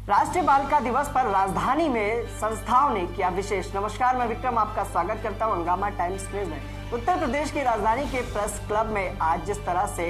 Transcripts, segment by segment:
राष्ट्रीय बालिका दिवस पर राजधानी में संस्थाओं ने किया विशेष। नमस्कार, मैं विक्रम आपका स्वागत करता हूं हंगामा टाइम्स न्यूज में। उत्तर प्रदेश की राजधानी के प्रेस क्लब में आज जिस तरह से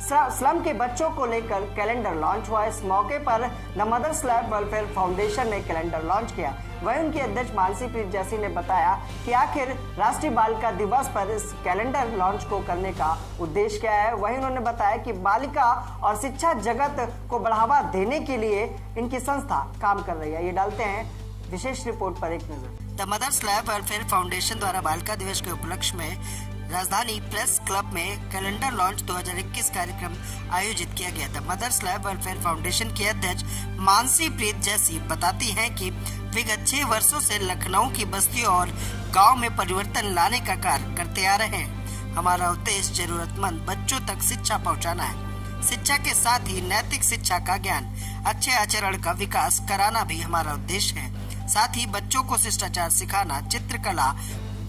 स्लम के बच्चों को लेकर कैलेंडर लॉन्च हुआ, इस मौके पर the mother slab welfare foundation ने कैलेंडर लॉन्च किया। वहीं उनकी अध्यक्ष मानसी प्रीत जैसी ने बताया कि आखिर राष्ट्रीय बालिका दिवस पर इस कैलेंडर लॉन्च को करने का उद्देश्य क्या है। वहीं उन्होंने बताया कि बालिका और शिक्षा जगत को बढ़ावा देने के लिए इनकी संस्था काम कर रही है। ये डालते हैं विशेष रिपोर्ट पर एक नजर। The mother slab welfare foundation द्वारा बालिका दिवस के उपलक्ष्य में राजधानी प्रेस क्लब में कैलेंडर लॉन्च 2021 कार्यक्रम आयोजित किया गया था। मदर स्लैब वेलफेयर फाउंडेशन की अध्यक्ष मानसी प्रीत जैसी बताती हैं कि विगत 6 वर्षों से लखनऊ की बस्तियों और गांव में परिवर्तन लाने का कार्य करते आ रहे हैं। हमारा उद्देश्य जरूरतमंद बच्चों तक शिक्षा पहुंचाना है। शिक्षा के साथ ही नैतिक शिक्षा का ज्ञान, अच्छे आचरण का विकास कराना भी हमारा उद्देश्य है। साथ ही बच्चों को शिष्टाचार सिखाना, चित्रकला,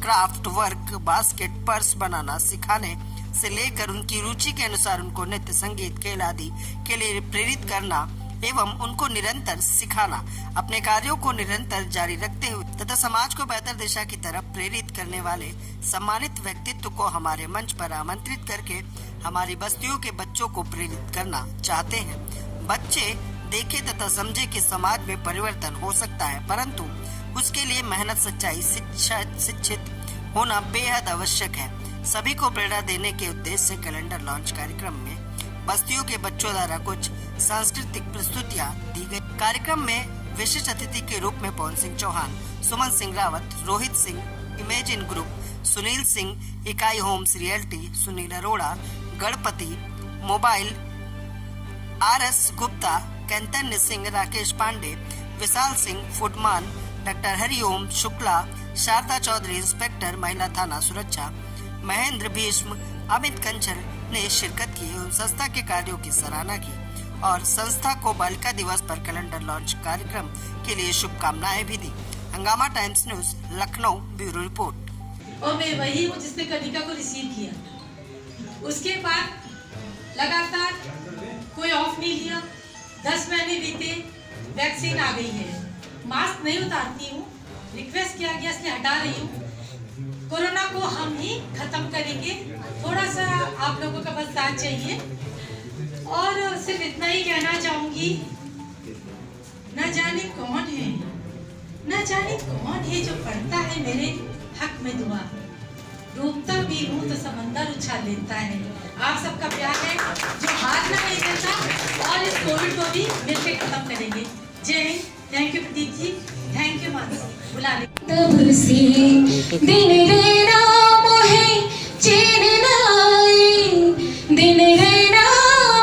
क्राफ्ट वर्क, बास्केट, पर्स बनाना सिखाने से लेकर उनकी रुचि के अनुसार उनको नृत्य, संगीत, खेल आदि के लिए प्रेरित करना एवं उनको निरंतर सिखाना, अपने कार्यों को निरंतर जारी रखते हुए तथा समाज को बेहतर दिशा की तरफ प्रेरित करने वाले सम्मानित व्यक्तित्व को हमारे मंच पर आमंत्रित करके हमारी बस्तियों के बच्चों को प्रेरित करना चाहते हैं। बच्चे देखे तथा समझे कि समाज में परिवर्तन हो सकता है, परंतु उसके लिए मेहनत, सच्चाई, शिक्षित होना बेहद आवश्यक है। सभी को प्रेरणा देने के उद्देश्य से कैलेंडर लॉन्च कार्यक्रम में बस्तियों के बच्चों द्वारा कुछ सांस्कृतिक प्रस्तुतियां दी गई। कार्यक्रम में विशिष्ट अतिथि के रूप में Pawan Singh Chauhan, Suman Singh Rawat, Rohit Singh, Imagine Group, Sunil Singh, Ikai Homes Realty, Sunil Arora, Ganpati Mobile, RS Gupta, कैंतन्य सिंह, राकेश पांडे, विशाल सिंह, फुटमान, डॉक्टर हरिओम शुक्ला, शारदा चौधरी, इंस्पेक्टर महिला थाना सुरक्षा, महेंद्र भीष्म, अमित कंचर ने शिरकत की एवं संस्था के कार्यों की सराहना की और संस्था को बालिका दिवस पर कैलेंडर लॉन्च कार्यक्रम के लिए शुभकामनाएं भी दी। हंगामा times news, Lucknow, bureau report. और मैं वही हूँ जिसने कनिका को रिसीव किया। उसके बाद लगातार कोई ऑफ नहीं लिया। 10 महीने बीते, वैक्सीन आ गई है। मास्क नहीं उतारती हूँ, रिक्वेस्ट किया गया इसलिए हटा रही हूँ। कोरोना को हम ही खत्म करेंगे, थोड़ा सा आप लोगों का बस साथ चाहिए। और सिर्फ इतना ही कहना चाहूंगी, न जाने कौन है जो पढ़ता है मेरे हक में दुआ, डूबता भी हूँ तो समंदर उछाल लेता है। आप सबका प्यार है जो हारना नहीं चाहता और इस कोविड को भी मिलकर खत्म करेंगे। जय हिंद। Thank you Pradeep ji, thank you Mansi, बुला ले। तब से दिन रहना मोहे चैन न आए, दिन रहना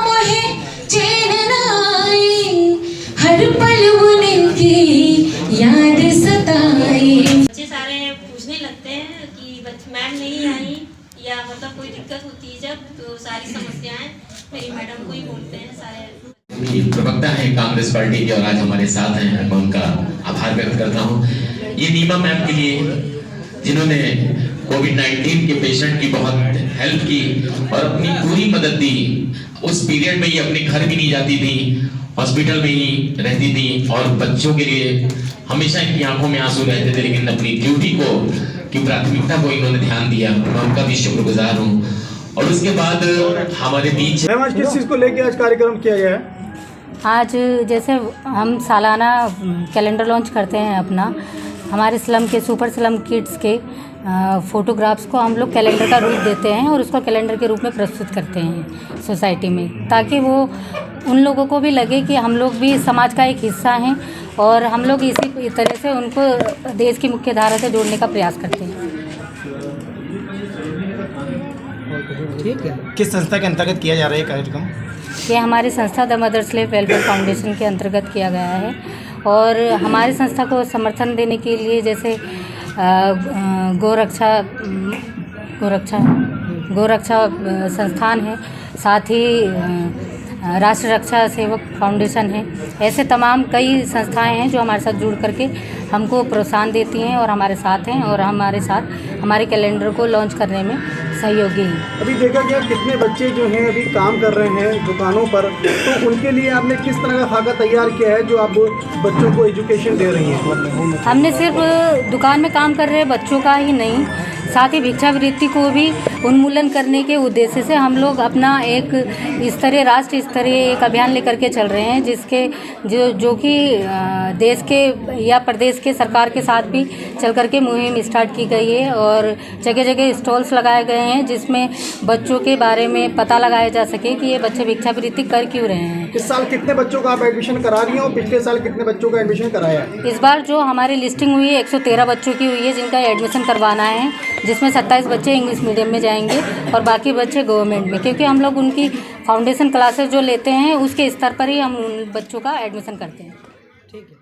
मोहे चैन न आए, हर पल उनकी याद सताए। बच्चे सारे पूछने लगते हैं कि मैम नहीं आई या मतलब कोई दिक्कत होती है जब, तो सारी समस्याएं मेरी मैडम को ही बोलते हैं सारे। प्रवक्ता है कांग्रेस पार्टी के और आज हमारे साथ हैं, मैं उनका आभार व्यक्त करता हूं। ये नीमा मैम के लिए जिन्होंने कोविड-19 के पेशेंट की बहुत हेल्प की और अपनी पूरी मदद दी। उस पीरियड में ये अपने घर भी नहीं जाती थी, हॉस्पिटल में ही रहती थी और बच्चों के लिए हमेशा इनकी आंखों में आंसू रहते थे, लेकिन अपनी ड्यूटी को की प्राथमिकता को इन्होंने ध्यान दिया। मैं उनका भी शुक्रगुजार हूँ। और उसके बाद हमारे बीच आज किस चीज़ को लेकर आज कार्यक्रम किया गया है? आज जैसे हम सालाना कैलेंडर लॉन्च करते हैं अपना, हमारे स्लम के सुपर स्लम किड्स के फ़ोटोग्राफ्स को हम लोग कैलेंडर का रूप देते हैं और उसको कैलेंडर के रूप में प्रस्तुत करते हैं सोसाइटी में, ताकि वो उन लोगों को भी लगे कि हम लोग भी समाज का एक हिस्सा हैं और हम लोग इसी तरह से उनको देश की मुख्य धारा से जोड़ने का प्रयास करते हैं। ठीक है। किस संस्था के अंतर्गत किया जा रहा है कार्यक्रम? ये हमारी संस्था the mother slab welfare foundation के अंतर्गत किया गया है और हमारी संस्था को समर्थन देने के लिए जैसे गोरक्षा संस्थान है, साथ ही राष्ट्र रक्षा सेवक फाउंडेशन है। ऐसे तमाम कई संस्थाएं हैं जो हमारे साथ जुड़ करके हमको प्रोत्साहन देती हैं और हमारे साथ हैं और हमारे साथ हमारे कैलेंडर को लॉन्च करने में सहयोगी हैं। अभी देखा गया कितने बच्चे जो हैं अभी काम कर रहे हैं दुकानों पर, तो उनके लिए आपने किस तरह का खाका तैयार किया है जो आप बच्चों को एजुकेशन दे रही हैं? हमने सिर्फ दुकान में काम कर रहे बच्चों का ही नहीं, साथ ही भिक्षावृत्ति को भी उन्मूलन करने के उद्देश्य से हम लोग अपना एक स्तरीय राष्ट्र स्तरीय एक अभियान लेकर के चल रहे हैं, जिसके जो कि देश के या प्रदेश के सरकार के साथ भी चल करके मुहिम स्टार्ट की गई है और जगह जगह स्टॉल्स लगाए गए हैं जिसमें बच्चों के बारे में पता लगाया जा सके कि ये बच्चे भिक्षावृत्ति कर क्यों रहे हैं। इस साल कितने बच्चों का आप एडमिशन करा रही हैं और पिछले साल कितने बच्चों का एडमिशन कराया है? इस बार जो हमारी लिस्टिंग हुई है 113 बच्चों की हुई है जिनका एडमिशन करवाना है, जिसमें 27 बच्चे इंग्लिश मीडियम में जाएंगे और बाकी बच्चे गवर्नमेंट में, क्योंकि हम लोग उनकी फाउंडेशन क्लासेस जो लेते हैं उसके स्तर पर ही हम उन बच्चों का एडमिशन करते हैं। ठीक है।